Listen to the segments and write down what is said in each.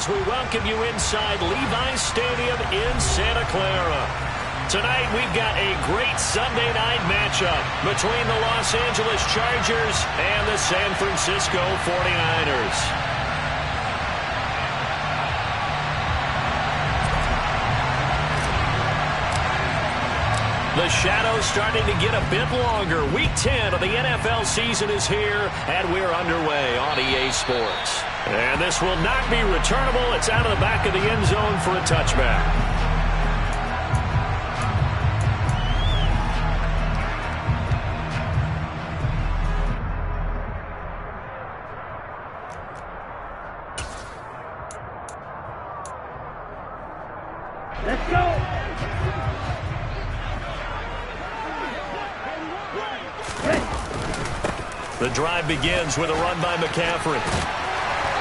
as we welcome you inside Levi's Stadium in Santa Clara. Tonight, we've got a great Sunday night matchup between the Los Angeles Chargers and the San Francisco 49ers. The shadow's starting to get a bit longer. Week 10 of the NFL season is here, and we're underway on EA Sports. And this will not be returnable. It's out of the back of the end zone for a touchback. Let's go! The drive begins with a run by McCaffrey.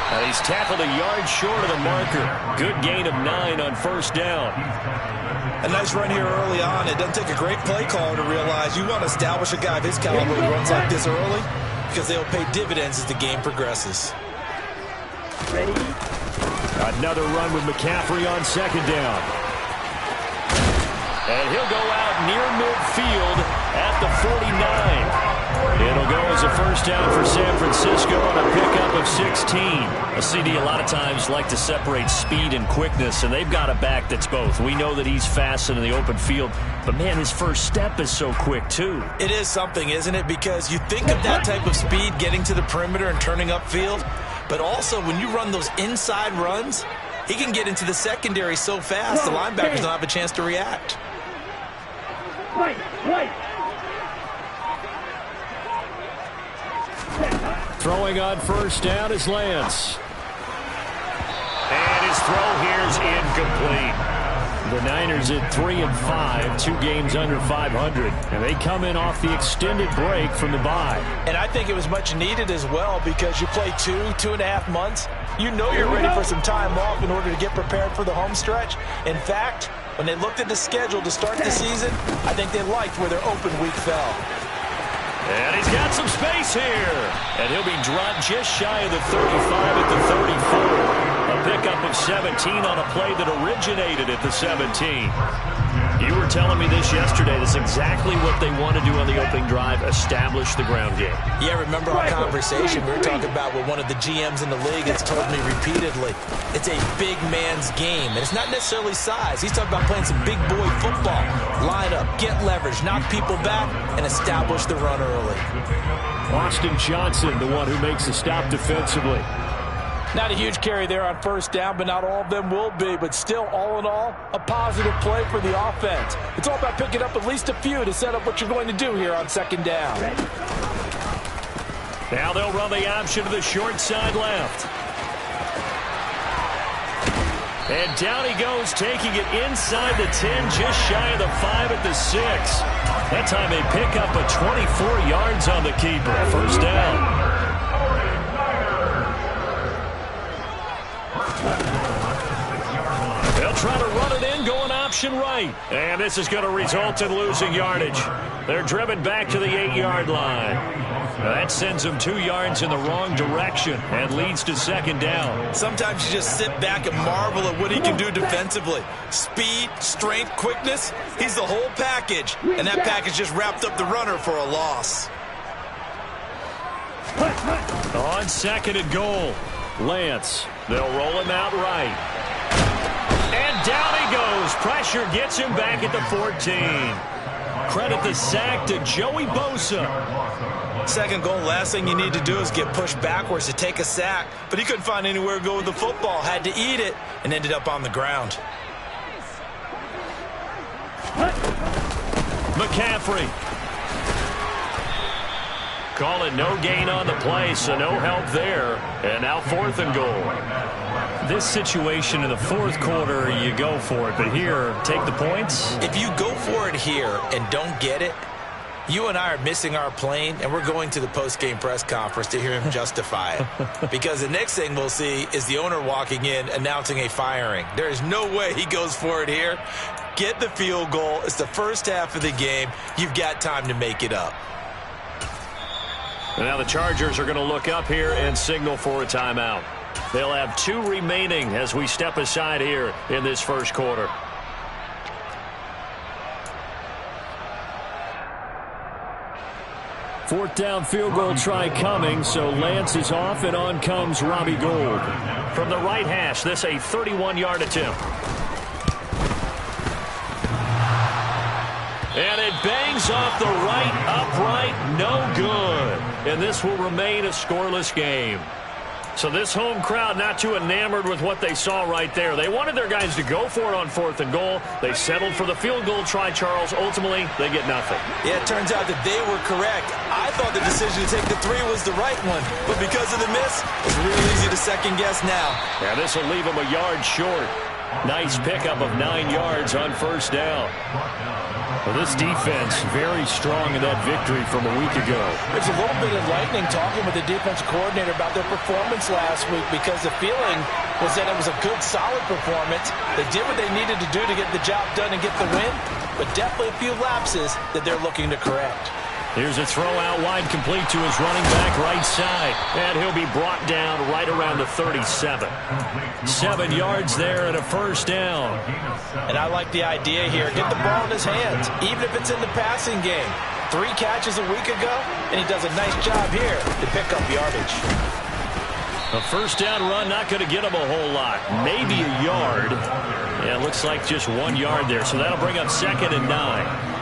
And he's tackled a yard short of the marker. Good gain of 9 on first down. A nice run here early on. It doesn't take a great play caller to realize you want to establish a guy of his caliber who runs like this early because they'll pay dividends as the game progresses. Ready? Another run with McCaffrey on second down. And he'll go out near midfield at the 49. It'll go as a first down for San Francisco on a pickup of 16. A CD a lot of times like to separate speed and quickness, and they've got a back that's both. We know that he's fast in the open field, but, man, his first step is so quick, too. It is something, isn't it? Because you think of that type of speed getting to the perimeter and turning upfield, but also when you run those inside runs, he can get into the secondary so fast the linebackers don't have a chance to react. Right. Throwing on first down is Lance. And his throw here is incomplete. The Niners at 3-5, 2 games under 500. And they come in off the extended break from the bye. And I think it was much needed as well because you play 2.5 months. You know you're ready for some time off in order to get prepared for the home stretch. In fact, when they looked at the schedule to start the season, I think they liked where their open week fell. And he's got some space here. And he'll be dropped just shy of the 35 at the 34. A pickup of 17 on a play that originated at the 17. You were telling me this yesterday. That's exactly what they want to do on the opening drive, establish the ground game. Yeah, remember our conversation we were talking about with one of the GMs in the league that's told me repeatedly, it's a big man's game. And it's not necessarily size. He's talking about playing some big boy football. Line up, get leverage, knock people back, and establish the run early. Austin Johnson, the one who makes the stop defensively. Not a huge carry there on first down, but not all of them will be. But still, all in all, a positive play for the offense. It's all about picking up at least a few to set up what you're going to do here on second down. Now they'll run the option to the short side left. And down he goes, taking it inside the 10, just shy of the 5 at the 6. That time they pick up a 24 yards on the keeper. First down. They'll try to run it in, going option right. And this is going to result in losing yardage. They're driven back to the 8-yard line. Now that sends them 2 yards in the wrong direction and leads to second down. Sometimes you just sit back and marvel at what he can do defensively. Speed, strength, quickness, he's the whole package. And that package just wrapped up the runner for a loss. On second and goal, Lance. They'll roll him out right. And down he goes. Pressure gets him back at the 14. Credit the sack to Joey Bosa. Second goal, last thing you need to do is get pushed backwards to take a sack. But he couldn't find anywhere to go with the football. Had to eat it and ended up on the ground. McCaffrey. Call it no gain on the play, so no help there. And now fourth and goal. This situation in the fourth quarter, you go for it. But here, take the points. If you go for it here and don't get it, you and I are missing our plane, and we're going to the post-game press conference to hear him justify it. Because the next thing we'll see is the owner walking in announcing a firing. There is no way he goes for it here. Get the field goal. It's the first half of the game. You've got time to make it up. And now the Chargers are going to look up here and signal for a timeout. They'll have 2 remaining as we step aside here in this first quarter. Fourth down field goal try coming, so Lance is off, and on comes Robbie Gould. From the right hash, this a 31-yard attempt. And it bangs off the right upright, no good. And this will remain a scoreless game. So this home crowd not too enamored with what they saw right there. They wanted their guys to go for it on 4th and goal. They settled for the field goal try, Charles. Ultimately, they get nothing. Yeah, it turns out that they were correct. I thought the decision to take the 3 was the right one. But because of the miss, it's real easy to second guess now. Yeah, this will leave them a yard short. Nice pickup of 9 yards on first down. Well, this defense very strong in that victory from a week ago. It's a little bit enlightening talking with the defense coordinator about their performance last week, because the feeling was that it was a good, solid performance. They did what they needed to do to get the job done and get the win, but definitely a few lapses that they're looking to correct. Here's a throw out wide, complete to his running back right side. And he'll be brought down right around the 37. 7 yards there and a first down. And I like the idea here. Get the ball in his hands, even if it's in the passing game. 3 catches a week ago, and he does a nice job here to pick up yardage. A first down run, not going to get him a whole lot. Maybe a yard. Yeah, it looks like just 1 yard there. So that'll bring up 2nd and 9.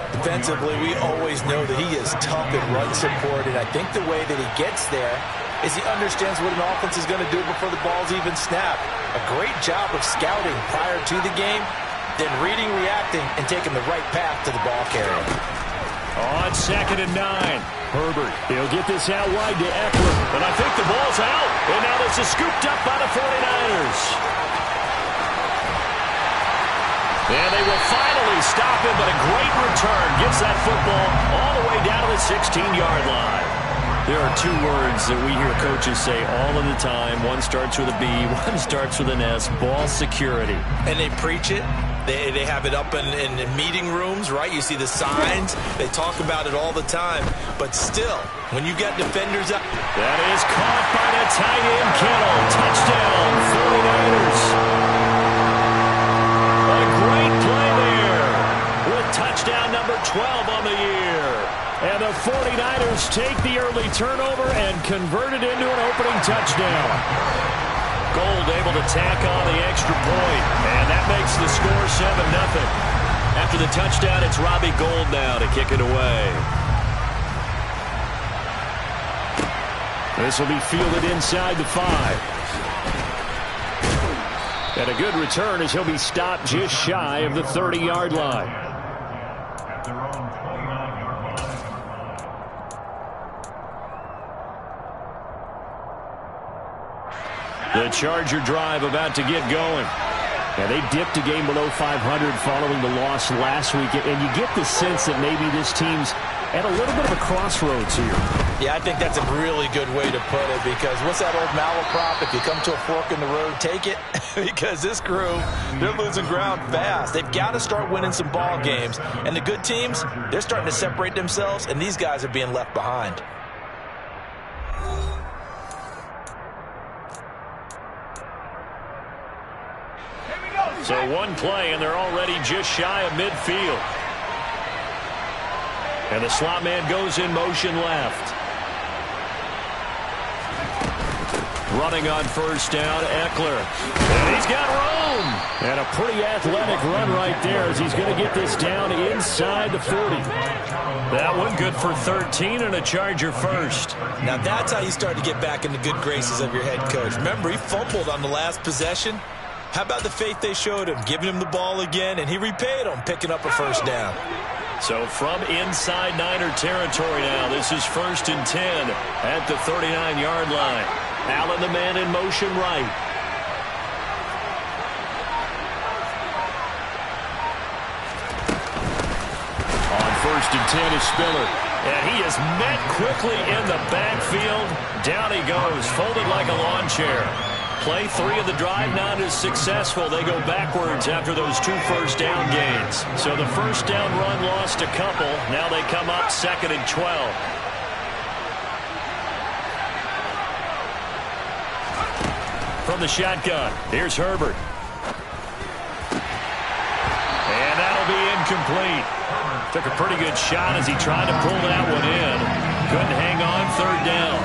Defensively, we always know that he is tough in run support, and I think the way that he gets there is he understands what an offense is going to do before the ball's even snapped. A great job of scouting prior to the game, then reading, reacting, and taking the right path to the ball carrier. On 2nd and 9. Herbert, he'll get this out wide to Eckler, and I think the ball's out. And now this is scooped up by the 49ers. And they will finally stop him, but a great return gets that football all the way down to the 16-yard line. There are 2 words that we hear coaches say all of the time. One starts with a B, one starts with an S, ball security. And they preach it. They have it up in meeting rooms, right? You see the signs. They talk about it all the time. But still, when you got defenders up. That is caught by the tight end, Kittle. Touchdown, 49ers. Great play there with touchdown number 12 on the year. And the 49ers take the early turnover and convert it into an opening touchdown. Gould able to tack on the extra point, and that makes the score 7-0. After the touchdown, it's Robbie Gould now to kick it away. This will be fielded inside the 5. And a good return as he'll be stopped just shy of the 30-yard line. The Charger drive about to get going. And they dipped a game below 500 following the loss last week. And you get the sense that maybe this team's at a little bit of a crossroads here. Yeah, I think that's a really good way to put it, because what's that old malaprop? If you come to a fork in the road, take it. Because this crew, they're losing ground fast. They've got to start winning some ball games. And the good teams, they're starting to separate themselves, and these guys are being left behind. So 1 play, and they're already just shy of midfield. And the slot man goes in motion left. Running on first down, Eckler. And he's got room. And a pretty athletic run right there as he's going to get this down inside the 40. That one good for 13 and a Charger first. Now that's how you start to get back in the good graces of your head coach. Remember, he fumbled on the last possession. How about the faith they showed him, giving him the ball again, and he repaid them, picking up a first down. So from inside Niner territory now, this is 1st and 10 at the 39-yard line. Allen, the man in motion right. On 1st and 10 is Spiller. And he is met quickly in the backfield. Down he goes, folded like a lawn chair. Play 3 of the drive not as successful. They go backwards after those 2 first down gains. So the first down run lost a couple. Now they come up 2nd and 12. from the shotgun. Here's Herbert. And that'll be incomplete. Took a pretty good shot as he tried to pull that one in. Couldn't hang on, third down.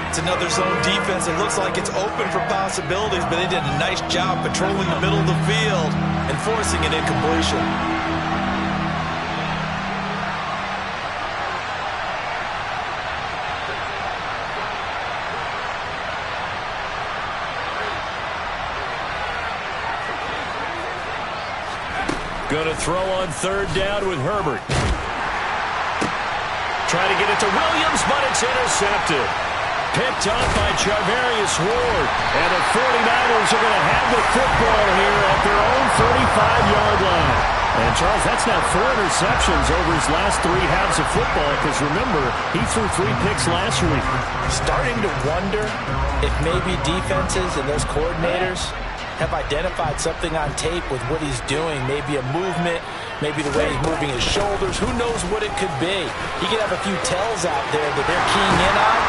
It's another zone defense. It looks like it's open for possibilities, but they did a nice job patrolling the middle of the field and forcing an incompletion. Going to throw on third down with Herbert. Trying to get it to Williams, but it's intercepted. Picked up by Charvarius Ward. And the 49ers are going to have the football here at their own 35-yard line. And, Charles, that's now 4 interceptions over his last 3 halves of football, because, remember, he threw 3 picks last week. Starting to wonder if maybe defenses and those coordinators have identified something on tape with what he's doing. Maybe a movement, maybe the way he's moving his shoulders. Who knows what it could be? He could have a few tells out there that they're keying in on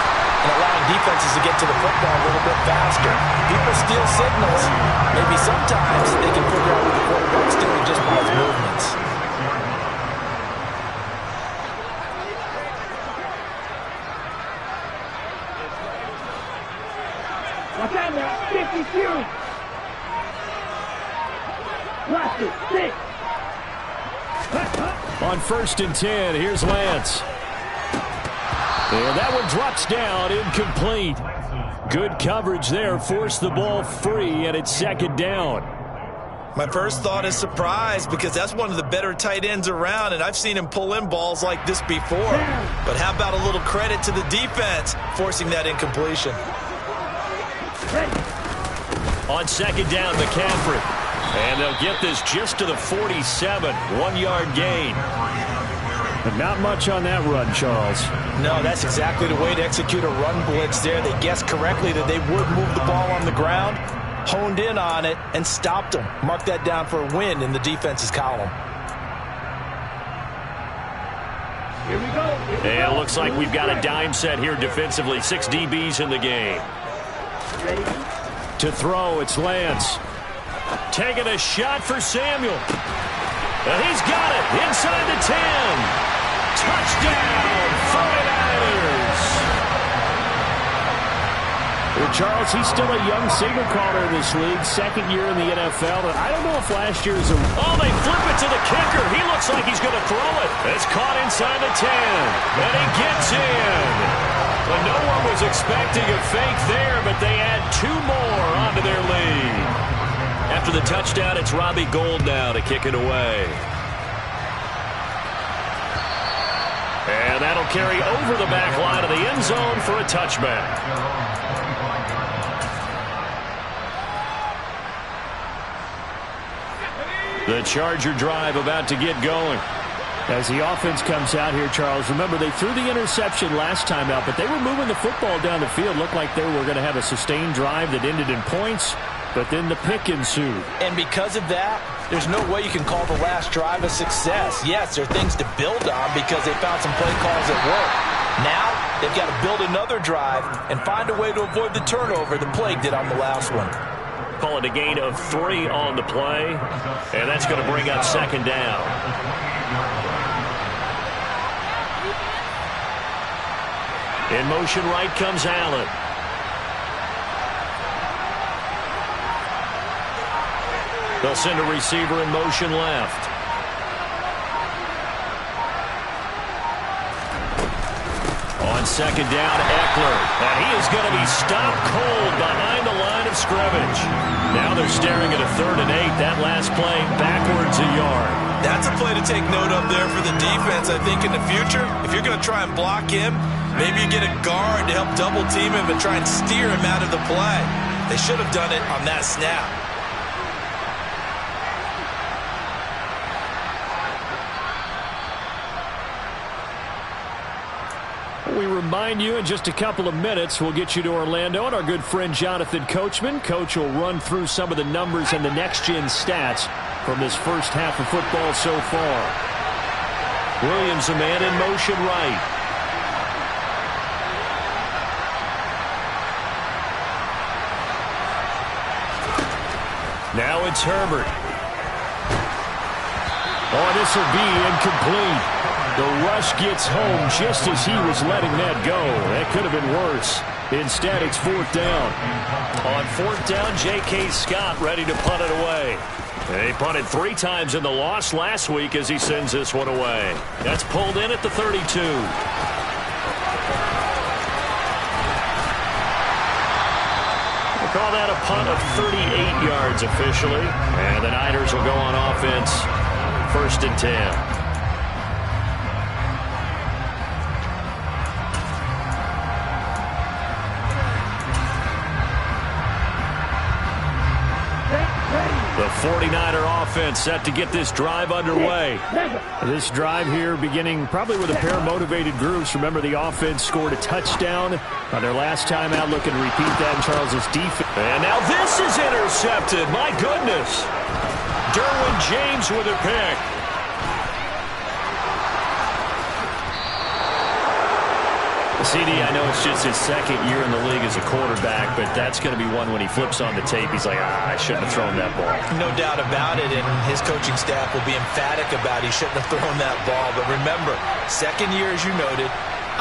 and allowing defenses to get to the football a little bit faster. People steal signals. Maybe sometimes they can figure out what the quarterback's doing just by his movements. Watch out now, 52. Last it, 6. On 1st and 10, here's Lance. And that one drops down, incomplete. Good coverage there, forced the ball free, and it's 2nd down. My first thought is surprise, because that's one of the better tight ends around, and I've seen him pull in balls like this before. But how about a little credit to the defense forcing that incompletion? On 2nd down, McCaffrey. And they'll get this just to the 47, 1-yard gain. But not much on that run, Charles. No, that's exactly the way to execute a run blitz there. They guessed correctly that they would move the ball on the ground, honed in on it, and stopped them. Mark that down for a win in the defense's column. Here we go. And it looks like we've got a dime set here defensively. 6 DBs in the game. Ready? To throw, it's Lance. Taking a shot for Samuel. And he's got it inside the 10. Touchdown, 49ers. Well, Charles, he's still a young signal caller in this league, 2nd year in the NFL. But I don't know if last year's a... Oh, they flip it to the kicker. He looks like he's going to throw it. It's caught inside the 10. And he gets in. Well, no one was expecting a fake there, but they add 2 more onto their lead. After the touchdown, it's Robbie Gould now to kick it away. And that'll carry over the back line of the end zone for a touchback. The Charger drive about to get going. As the offense comes out here, Charles, remember they threw the interception last time out, but they were moving the football down the field. Looked like they were going to have a sustained drive that ended in points, but then the pick ensued. And because of that, there's no way you can call the last drive a success. Yes, there are things to build on because they found some play calls that work. Now, they've got to build another drive and find a way to avoid the turnover the Plague did on the last one. Call it a gain of 3 on the play, and that's going to bring up 2nd down. In motion right comes Allen. They'll send a receiver in motion left. On 2nd down, Eckler. And he is going to be stopped cold behind the line of scrimmage. Now they're staring at a 3rd and 8. That last play backwards a yard. That's a play to take note of there for the defense, I think, in the future. If you're going to try and block him, maybe you get a guard to help double team him and try and steer him out of the play. They should have done it on that snap. We remind you in just a couple of minutes we'll get you to Orlando and our good friend Jonathan Coachman. Coach will run through some of the numbers and the next-gen stats from this first half of football so far. Williams, a man in motion right. Now it's Herbert. Oh, this will be incomplete. The rush gets home just as he was letting that go. That could have been worse. Instead, it's 4th down. On 4th down, J.K. Scott ready to punt it away. He punted 3 times in the loss last week as he sends this one away. That's pulled in at the 32. We'll call that a punt of 38 yards officially. And the Niners will go on offense. 1st and 10. The 49er offense set to get this drive underway. This drive here beginning probably with a pair of motivated groups. Remember, the offense scored a touchdown on their last time out, looking to repeat that in Charles's defense. And now this is intercepted. My goodness. Derwin James with a pick. CD, I know it's just his 2nd year in the league as a quarterback, but that's going to be one when he flips on the tape. He's like, I shouldn't have thrown that ball. No doubt about it, and his coaching staff will be emphatic about he shouldn't have thrown that ball. But remember, 2nd year, as you noted,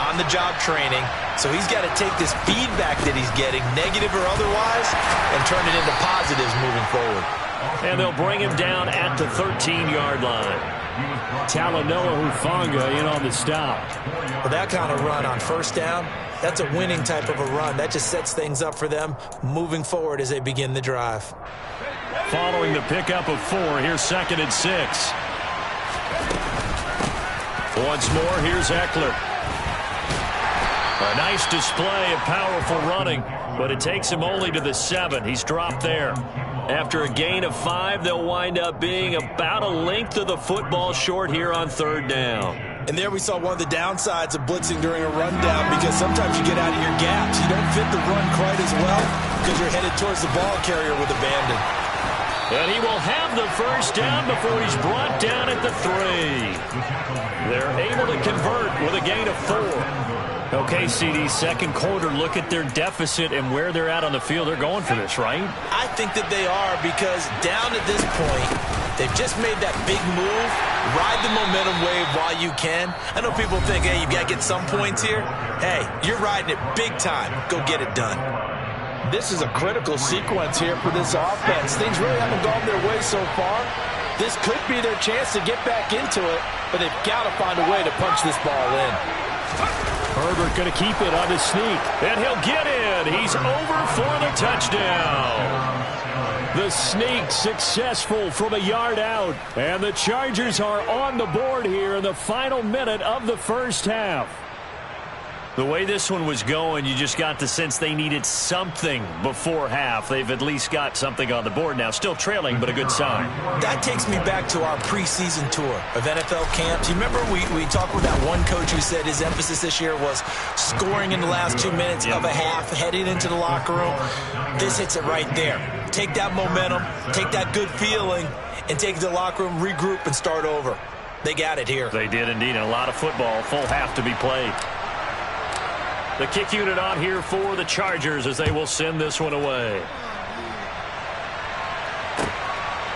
on-the-job training, so he's got to take this feedback that he's getting, negative or otherwise, and turn it into positives moving forward. And they'll bring him down at the 13-yard line. Talanoa Hufanga in on the stop. Well, that kind of run on 1st down, that's a winning type of a run. That just sets things up for them moving forward as they begin the drive. Following the pickup of 4, here's 2nd and 6. Once more, here's Eckler. A nice display of powerful running, but it takes him only to the 7. He's dropped there. After a gain of 5, they'll wind up being about a length of the football short here on 3rd down. And there we saw one of the downsides of blitzing during a rundown, because sometimes you get out of your gaps. You don't fit the run quite as well because you're headed towards the ball carrier with abandon. And he will have the 1st down before he's brought down at the 3. They're able to convert with a gain of 4. Okay, CD, 2nd quarter, look at their deficit and where they're at on the field. They're going for this, right? I think that they are, because down at this point, they've just made that big move. Ride the momentum wave while you can. I know people think, hey, you've got to get some points here. Hey, you're riding it big time. Go get it done. This is a critical sequence here for this offense. Things really haven't gone their way so far. This could be their chance to get back into it, but they've got to find a way to punch this ball in. Herbert going to keep it on the sneak, and he'll get in. He's over for the touchdown. The sneak successful from a yard out, and the Chargers are on the board here in the final minute of the 1st half. The way this one was going, you just got the sense they needed something before half. They've at least got something on the board now. Still trailing, but a good sign. That takes me back to our preseason tour of NFL camps. You remember we talked with that one coach who said his emphasis this year was scoring in the last 2 minutes of a half, heading into the locker room. This hits it right there. Take that momentum, take that good feeling, and take it to the locker room, regroup, and start over. They got it here. They did indeed, and a lot of football, full half to be played. The kick unit on here for the Chargers as they will send this one away.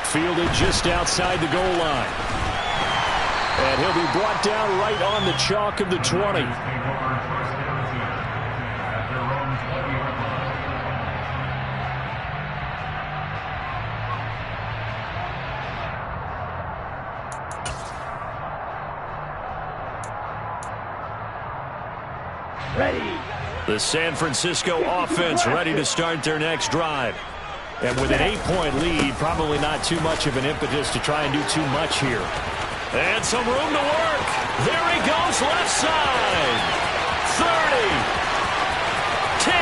Fielded just outside the goal line. And he'll be brought down right on the chalk of the 20. Ready. The San Francisco offense ready to start their next drive. And with an 8-point lead, probably not too much of an impetus to try and do too much here. And some room to work. There he goes, left side. 30. 10.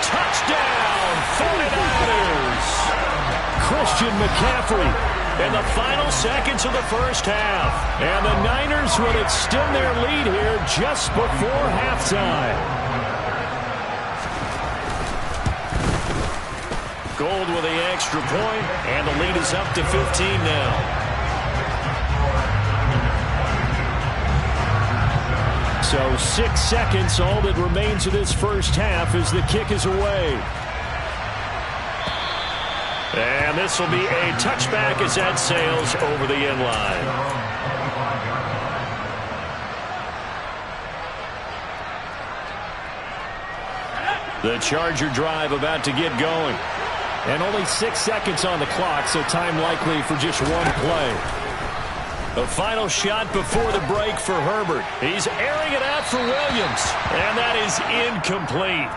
Touchdown, 49ers. Christian McCaffrey in the final seconds of the 1st half. And the Niners will extend their lead here just before halftime. Gold with the extra point, and the lead is up to 15 now. So 6 seconds, all that remains of this 1st half as the kick is away. And this will be a touchback as that sails over the end line. The Charger drive about to get going. And only 6 seconds on the clock, so time likely for just one play. The final shot before the break for Herbert. He's airing it out for Williams. And that is incomplete.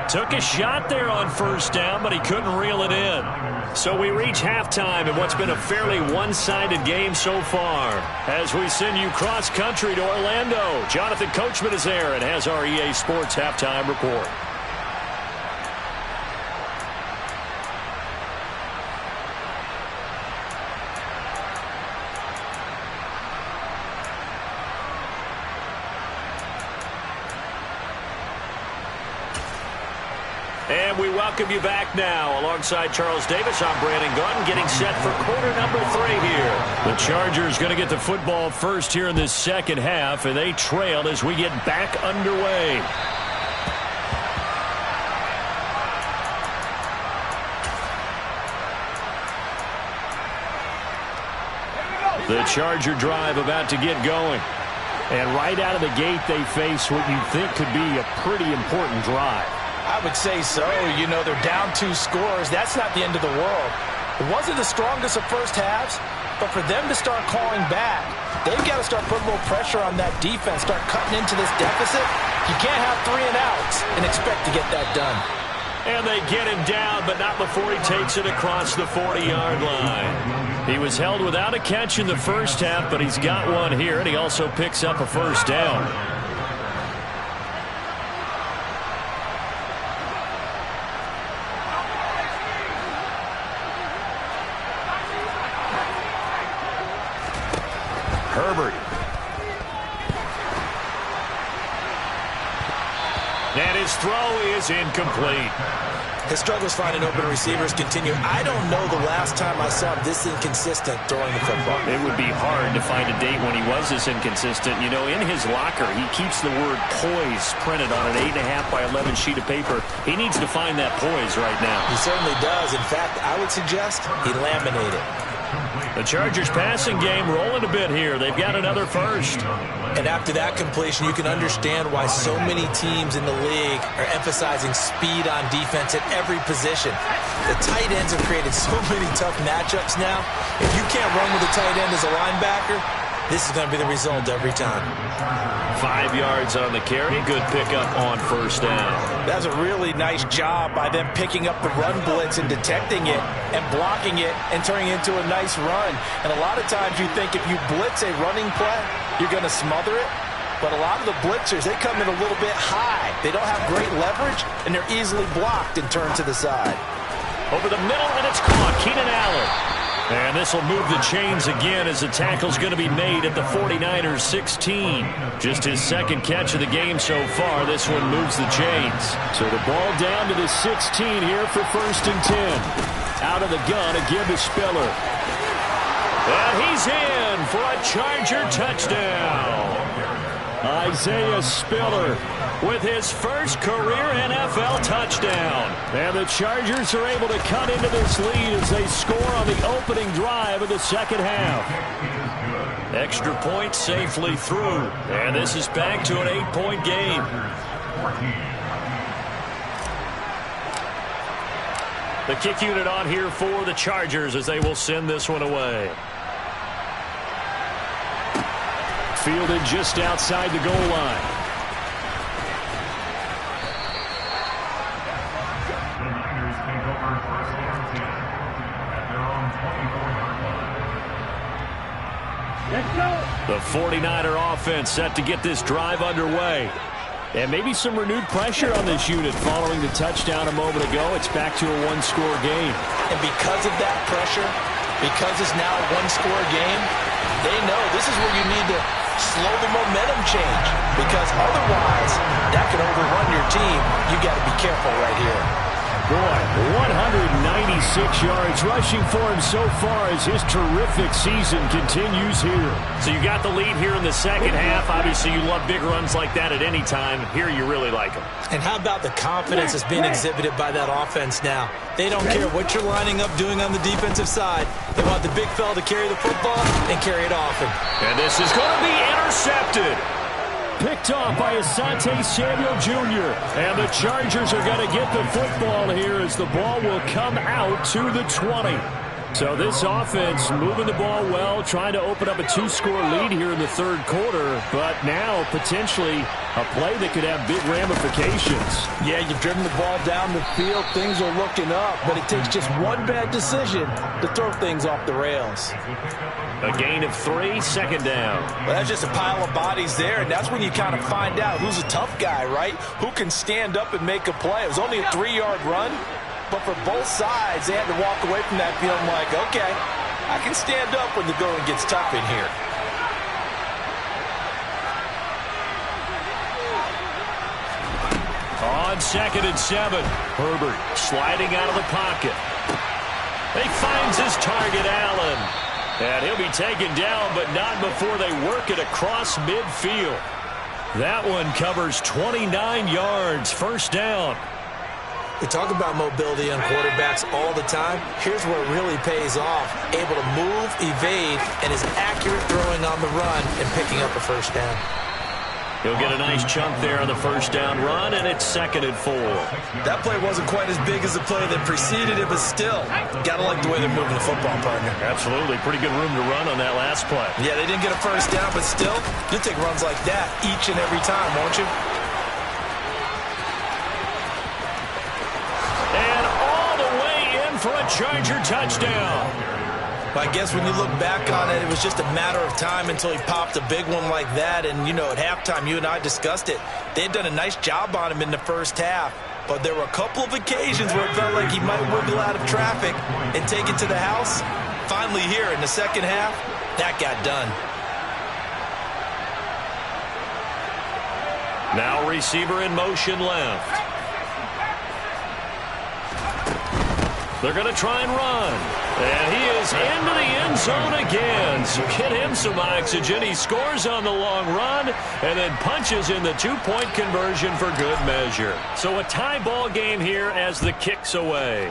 Took a shot there on first down, but he couldn't reel it in. So we reach halftime in what's been a fairly one-sided game so far. As we send you cross-country to Orlando, Jonathan Coachman is there and has our EA Sports halftime report. And we welcome you back now. Alongside Charles Davis, I'm Brandon Gunn, getting set for quarter number 3 here. The Chargers going to get the football first here in this second half, and they trail as we get back underway. The Charger drive about to get going. And right out of the gate, they face what you think could be a pretty important drive. I would say so. You know, they're down 2 scores. That's not the end of the world. It wasn't the strongest of first halves, but for them to start calling back, they've got to start putting a little pressure on that defense, start cutting into this deficit. You can't have 3 and outs and expect to get that done. And they get him down, but not before he takes it across the 40-yard line. He was held without a catch in the first half, but he's got one here, and he also picks up a first down. Herbert. And his throw is incomplete. His struggles finding open receivers continue. I don't know the last time I saw him this inconsistent throwing the football. It would be hard to find a date when he was this inconsistent. You know, in his locker, he keeps the word poise printed on an 8.5 by 11 sheet of paper. He needs to find that poise right now. He certainly does. In fact, I would suggest he laminate it. The Chargers passing game rolling a bit here. They've got another first. And after that completion, you can understand why so many teams in the league are emphasizing speed on defense at every position. The tight ends have created so many tough matchups now. If you can't run with a tight end as a linebacker, this is going to be the result every time. 5 yards on the carry. Good pickup on first down. That's a really nice job by them picking up the run blitz and detecting it and blocking it and turning it into a nice run. And a lot of times you think if you blitz a running play, you're going to smother it. But a lot of the blitzers, they come in a little bit high. They don't have great leverage, and they're easily blocked and turned to the side. Over the middle, and it's caught. Keenan Allen. And this will move the chains again as the tackle's going to be made at the 49ers 16. Just his second catch of the game so far. This one moves the chains. So the ball down to the 16 here for 1st and 10. Out of the gun, a give to Spiller. And he's in for a Charger touchdown. Isaiah Spiller with his first career NFL touchdown. And the Chargers are able to cut into this lead as they score on the opening drive of the second half. Extra point safely through. And this is back to an 8-point game. The kick unit on here for the Chargers as they will send this one away. Fielded just outside the goal line. Let's go. The 49er offense set to get this drive underway. And maybe some renewed pressure on this unit following the touchdown a moment ago. It's back to a one-score game. And because of that pressure, because it's now a one-score game, they know this is where you need to slow the momentum change, because otherwise that could overrun your team. You got to be careful right here. boy, 196 yards rushing for him so far as his terrific season continues here. So you got the lead here in the second half. Obviously, you love big runs like that at any time. Here you really like them. And how about the confidence that's being exhibited by that offense now? They don't care what you're lining up doing on the defensive side. They want the big fella to carry the football and carry it often. And this is going to be intercepted. Picked off by Asante Samuel Jr. And the Chargers are going to get the football here as the ball will come out to the 20. So this offense moving the ball well, trying to open up a 2-score lead here in the third quarter, but now potentially a play that could have big ramifications. Yeah, you've driven the ball down the field. Things are looking up, but it takes just one bad decision to throw things off the rails. A gain of 3, second down. Well, that's just a pile of bodies there, and that's when you kind of find out who's a tough guy, right? Who can stand up and make a play. It was only a 3-yard run. But for both sides, they had to walk away from that feeling like, okay, I can stand up when the going gets tough in here. On 2nd and 7, Herbert sliding out of the pocket. He finds his target, Allen. And he'll be taken down, but not before they work it across midfield. That one covers 29 yards, first down. We talk about mobility on quarterbacks all the time. Here's where it really pays off. Able to move, evade, and is accurate throwing on the run and picking up a first down. He'll get a nice chunk there on the first down run, and it's 2nd and 4. That play wasn't quite as big as the play that preceded it, but still, gotta like the way they're moving the football, partner. Absolutely. Pretty good room to run on that last play. Yeah, they didn't get a first down, but still, you'll take runs like that each and every time, won't you? For a Charger touchdown. I guess when you look back on it, it was just a matter of time until he popped a big one like that. And, you know, at halftime, you and I discussed it. They had done a nice job on him in the first half. But there were a couple of occasions where it felt like he might wiggle out of traffic and take it to the house. Finally here in the second half, that got done. Now receiver in motion left. They're going to try and run. And he is into the end zone again. So get him some oxygen. He scores on the long run and then punches in the 2-point conversion for good measure. So a tie ball game here as the kick's away.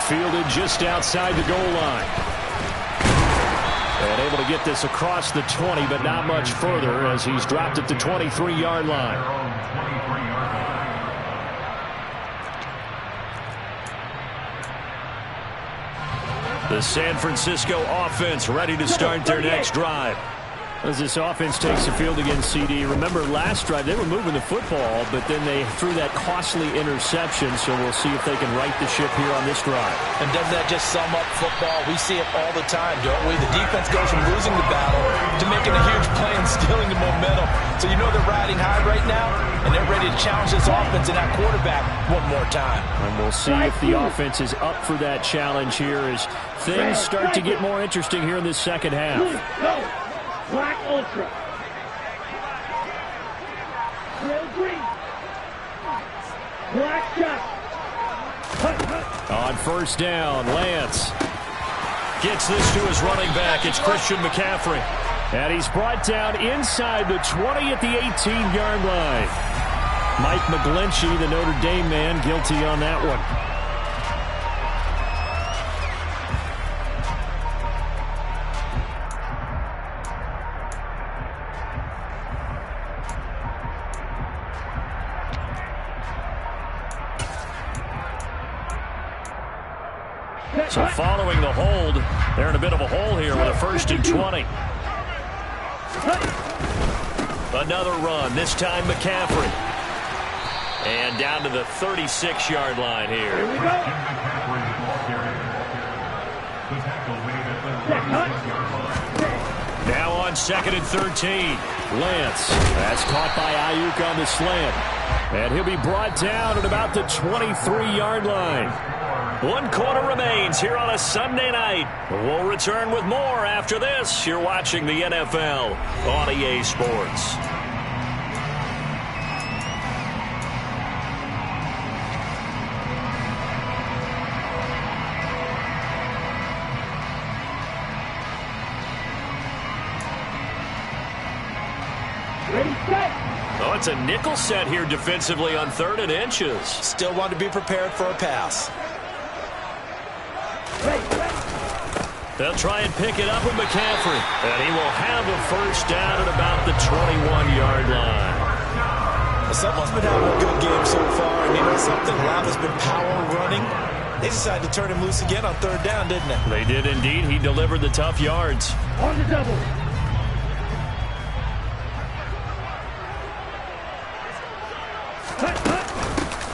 Fielded just outside the goal line. And able to get this across the 20, but not much further as he's dropped at the 23-yard line. The San Francisco offense ready to start their next drive. As this offense takes the field against CD. Remember last drive, they were moving the football, but then they threw that costly interception, so we'll see if they can right the ship here on this drive. And doesn't that just sum up football? We see it all the time, don't we? The defense goes from losing the battle to making a huge play and stealing the momentum. So you know they're riding high right now, and they're ready to challenge this offense and that quarterback one more time. And we'll see if the offense is up for that challenge here as things start to get more interesting here in this second half. Black Ultra. Trail green. Black shot. On first down, Lance gets this to his running back. It's Christian McCaffrey. And he's brought down inside the 20 at the 18-yard line. Mike McGlinchey, the Notre Dame man, guilty on that one. So following the hold, they're in a bit of a hole here with a 1st and 20. Another run, this time McCaffrey. And down to the 36-yard line here. Here we go. Now on 2nd and 13. Lance. That's caught by Ayuk on the slant. And he'll be brought down at about the 23-yard line. 1 quarter remains here on a Sunday night. We'll return with more after this. You're watching the NFL on EA Sports. Well, it's a nickel set here defensively on 3rd and inches. Still want to be prepared for a pass. They'll try and pick it up with McCaffrey. And he will have a first down at about the 21-yard line. Someone's been having a good game so far. And you know something? A lot has been power running. They decided to turn him loose again on 3rd down, didn't they? They did indeed. He delivered the tough yards. On the double.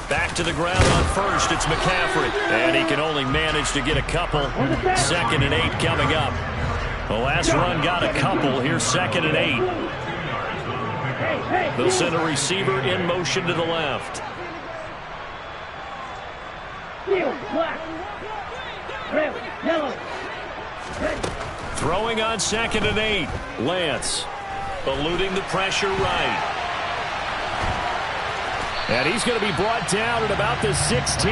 Back to the ground on 1st. It's McCaffrey. And he can only manage to get a couple. 2nd and 8 coming up. The last run got a couple. Here's 2nd and 8. They'll send a receiver in motion to the left. Throwing on 2nd and 8. Lance eluding the pressure right. And he's going to be brought down at about the 16.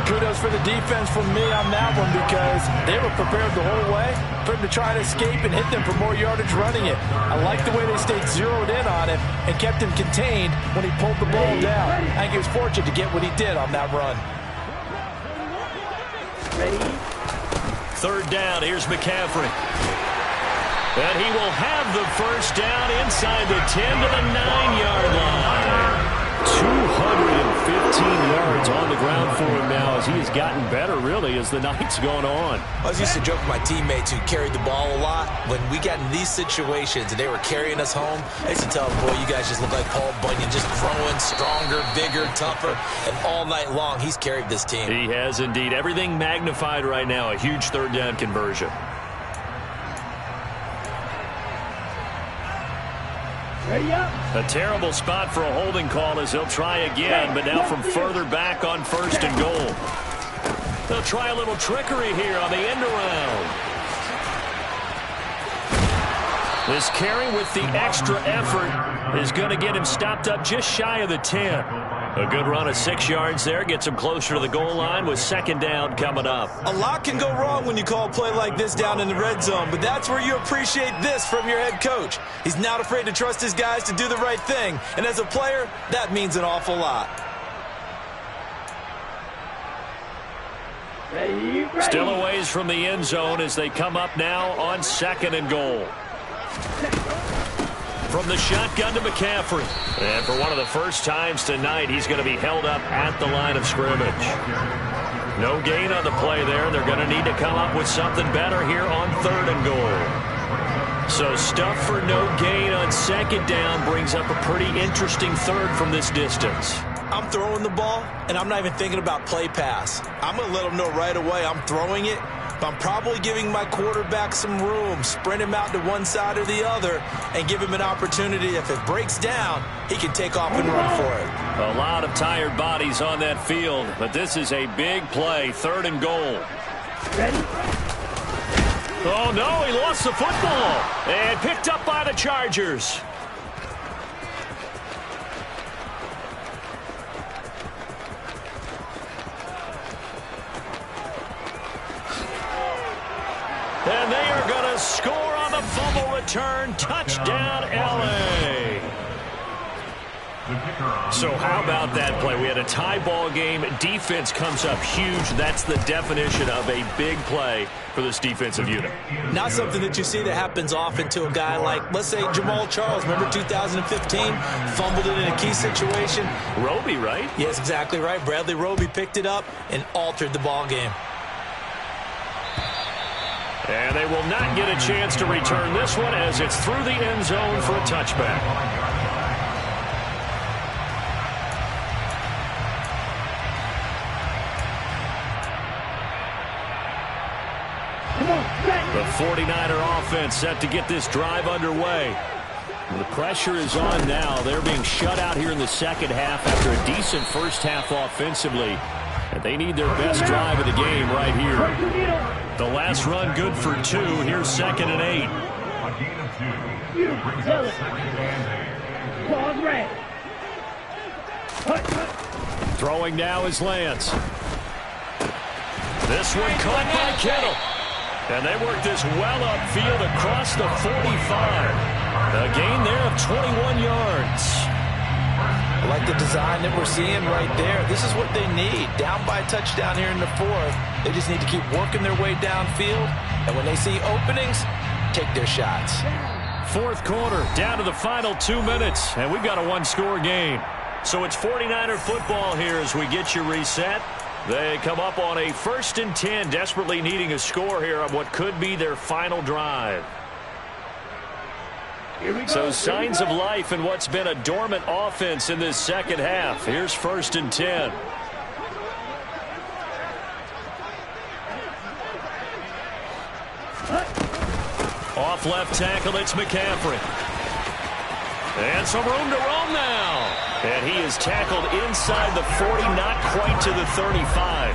Kudos for the defense from me on that one because they were prepared the whole way for him to try to escape and hit them for more yardage running it. I like the way they stayed zeroed in on him and kept him contained when he pulled the ball down. I think he was fortunate to get what he did on that run. 3rd down. Here's McCaffrey. And he will have the first down inside the 10 to the 9-yard line. 215 yards on the ground for him now as he has gotten better, really, as the night's gone on. I was used to joke with my teammates who carried the ball a lot. When we got in these situations and they were carrying us home, I used to tell them, boy, you guys just look like Paul Bunyan, just growing stronger, bigger, tougher. And all night long, he's carried this team. He has indeed. Everything magnified right now. A huge 3rd down conversion. A terrible spot for a holding call as he'll try again, but now from further back on 1st and goal. They'll try a little trickery here on the end around. This carry with the extra effort is going to get him stopped up just shy of the 10. A good run of 6 yards there gets him closer to the goal line with 2nd down coming up. A lot can go wrong when you call a play like this down in the red zone, but that's where you appreciate this from your head coach. He's not afraid to trust his guys to do the right thing, and as a player, that means an awful lot. Still a ways from the end zone as they come up now on 2nd and goal. From the shotgun to McCaffrey. And for one of the first times tonight, he's going to be held up at the line of scrimmage. No gain on the play there. They're going to need to come up with something better here on 3rd and goal. So stuff for no gain on 2nd down brings up a pretty interesting 3rd from this distance. I'm throwing the ball, and I'm not even thinking about play pass. I'm going to let them know right away I'm throwing it. But I'm probably giving my quarterback some room, spread him out to one side or the other, and give him an opportunity. If it breaks down, he can take off and run for it. A lot of tired bodies on that field, but this is a big play, 3rd and goal. Ready? Oh, no, he lost the football, and picked up by the Chargers. And they are going to score on the fumble return. Touchdown, L.A. So how about that play? We had a tie ball game. Defense comes up huge. That's the definition of a big play for this defensive unit. Not something that you see that happens often to a guy like, let's say, Jamal Charles. Remember 2015? Fumbled it in a key situation. Roby, right? Yes, exactly right. Bradley Roby picked it up and altered the ball game. And they will not get a chance to return this one as it's through the end zone for a touchback. The 49er offense set to get this drive underway. The pressure is on now. They're being shut out here in the second half after a decent first half offensively. And they need their best drive of the game right here. The last run good for 2. Here's 2nd and 8. Throwing now is Lance. This one caught by Kittle. And they work this well upfield across the 45. A gain there of 21 yards. I like the design that we're seeing right there. This is what they need. Down by a touchdown here in the fourth. They just need to keep working their way downfield. And when they see openings, take their shots. Fourth quarter, down to the final 2 minutes, and we've got a one-score game. So it's 49er football here as we get you reset. They come up on a 1st and 10, desperately needing a score here on what could be their final drive. So signs of life in what's been a dormant offense in this second half. Here's 1st and 10. Off left tackle, it's McCaffrey. And some room to roam now. And he is tackled inside the 40, not quite to the 35.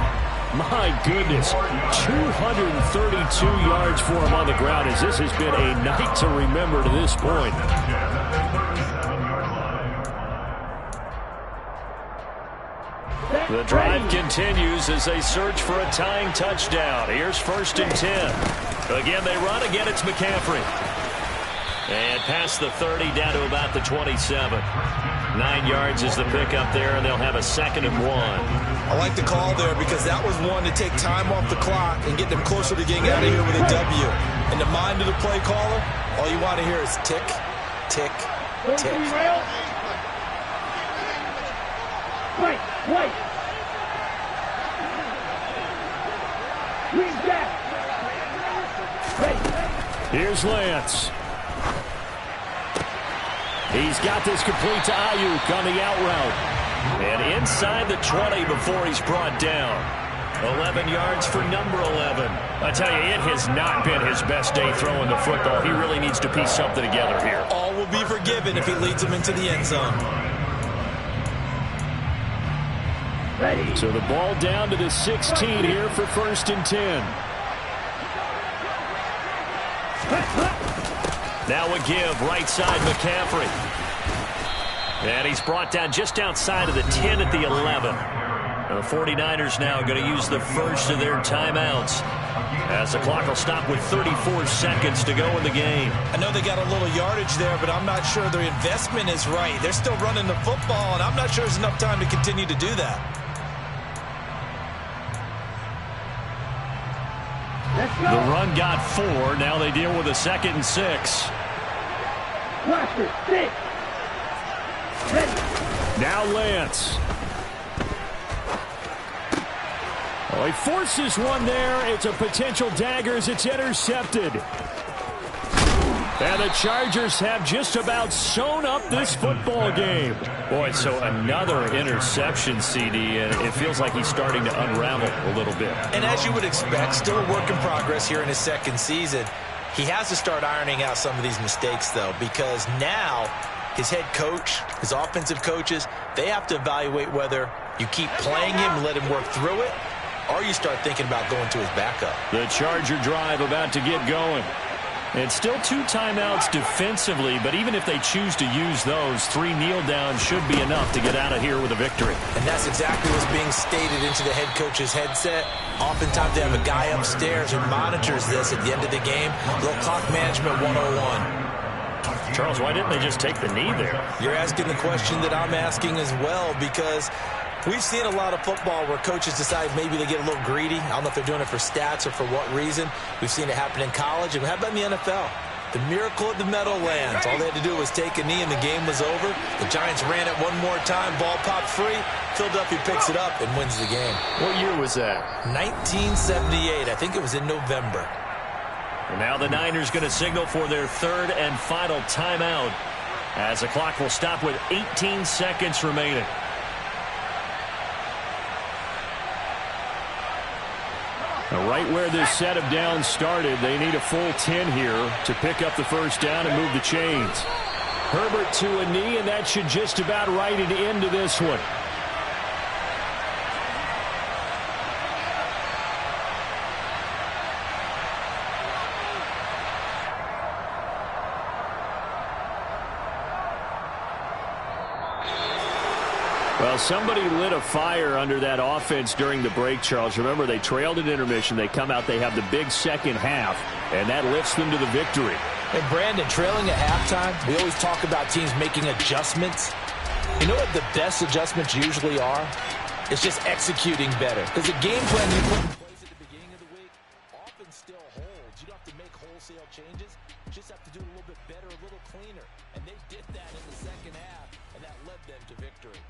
My goodness, 232 yards for him on the ground as this has been a night to remember to this point. The drive continues as they search for a tying touchdown. Here's 1st and 10. Again, they run. Again, it's McCaffrey. And past the 30 down to about the 27. 9 yards is the pickup there, and they'll have a 2nd and 1. I like the call there because that was one to take time off the clock and get them closer to getting out of here with a W. In the mind of the play caller, all you want to hear is tick, tick, tick. Wait. Read back. Here's Lance. He's got this complete to Ayuk on the out route. And inside the 20 before he's brought down. 11 yards for number 11. I tell you, it has not been his best day throwing the football. He really needs to piece something together here. All will be forgiven if he leads them into the end zone. So the ball down to the 16 here for 1st and 10. Now a give, right side McCaffrey. And he's brought down just outside of the 10 at the 11. The 49ers now going to use the first of their timeouts as the clock will stop with 34 seconds to go in the game. I know they got a little yardage there, but I'm not sure their investment is right. They're still running the football, and I'm not sure there's enough time to continue to do that. The run got 4. Now they deal with a 2nd and 6. Now Lance. Oh, he forces one there. It's a potential dagger as it's intercepted. And the Chargers have just about sewn up this football game. Boy, so another interception, CD, and it feels like he's starting to unravel a little bit. And as you would expect, still a work in progress here in his 2nd season. He has to start ironing out some of these mistakes, though, because now his head coach, his offensive coaches, they have to evaluate whether you keep playing him and let him work through it, or you start thinking about going to his backup. The Charger drive about to get going. It's still 2 timeouts defensively, but even if they choose to use those, 3 kneel downs should be enough to get out of here with a victory. And that's exactly what's being stated into the head coach's headset. Oftentimes they have a guy upstairs who monitors this at the end of the game. Little clock management 101. Charles, why didn't they just take the knee there? You're asking the question that I'm asking as well, because we've seen a lot of football where coaches decide maybe they get a little greedy. I don't know if they're doing it for stats or for what reason. We've seen it happen in college, and how about in the NFL? The miracle of the Meadowlands. All they had to do was take a knee, and the game was over. The Giants ran it one more time. Ball popped free. Philadelphia picks it up and wins the game. What year was that? 1978. I think it was in November. And now the Niners going to signal for their 3rd and final timeout as the clock will stop with 18 seconds remaining. Now, right where this set of downs started, they need a full 10 here to pick up the first down and move the chains. Herbert to a knee, and that should just about write an end to this one. Well, somebody lit a fire under that offense during the break, Charles. Remember, they trailed at intermission. They come out, they have the big second half, and that lifts them to the victory. And Brandon, trailing at halftime, we always talk about teams making adjustments. You know what the best adjustments usually are? It's just executing better. Because the game plan you put in place at the beginning of the week often still holds. You don't have to make wholesale changes. You just have to do it a little bit better, a little cleaner. And they did that in the second half, and that led them to victory.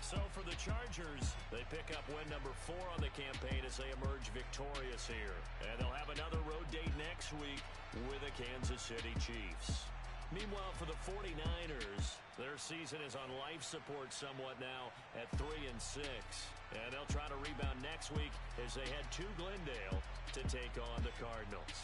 So for the Chargers, they pick up win number 4 on the campaign as they emerge victorious here. And they'll have another road date next week with the Kansas City Chiefs. Meanwhile, for the 49ers, their season is on life support somewhat now at 3-6. And they'll try to rebound next week as they head to Glendale to take on the Cardinals.